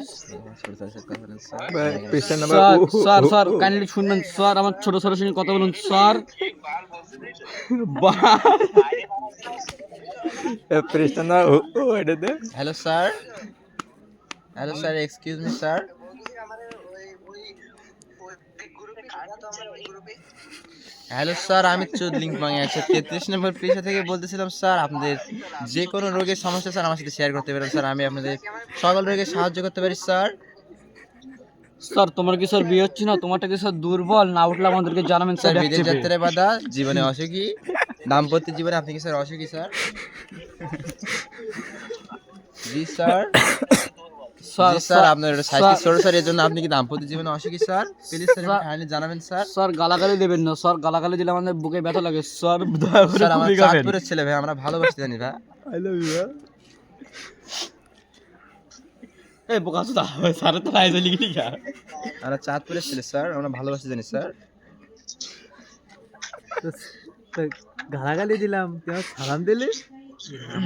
Please. Patient number sir sir sir kindly শুনবেন sir, আমার ছোট স্যারের সঙ্গে কথা বলুন স্যার। পেশেন্ট নাম্বার এটা দে। Hello sir, hello sir, excuse me sir. Hello sir, আমি চুদলিং পাং 133 নম্বর পেশা থেকে বলতেছিলাম স্যার। আপনাদের যে কোনো রোগের সমস্যা স্যার আমার সাথে শেয়ার করতে পারেন স্যার, আমি আপনাদের সকল রোগের সাহায্য করতে পারি স্যার। স্যার তোমার কি স্যার বিয়ে হচ্ছে না? তোমারটা কি স্যার দুর্বল না? উঠলে আমাদেরকে জানাবেন স্যার স্যার। বিদেশ যাত্রায় বাধা, জীবনে অসুখী, দাম্পত্য জীবনে আপনি কি স্যার অসুখী স্যার? জি স্যার, স্যার জি স্যার, আপনার সাইজ ছোট স্যার, এর জন্য আপনি কি দাম্পত্য জীবনে অসুখী স্যার? প্লিজ স্যার কাইন্ডলি জানাবেন স্যার। স্যার গালাগালি দেবেন না স্যার, গালাগালি দিলে আমাদের বুকে ব্যথা লাগে স্যার, দয়া করে স্যার আমরা গুলি খাবেন। চাঁদপুরের ছেলে ভাই, আমরা ভালোবাসতে জানি ভাই। I love you. এই বোকা সুদা স্যার তো রাইজে লিখলি খা। আমরা চাঁদপুরের ছেলে স্যার, আমরা ভালোবাসতে জানি স্যার। গালাগালি দিলাম, তুই সালাম দিলি।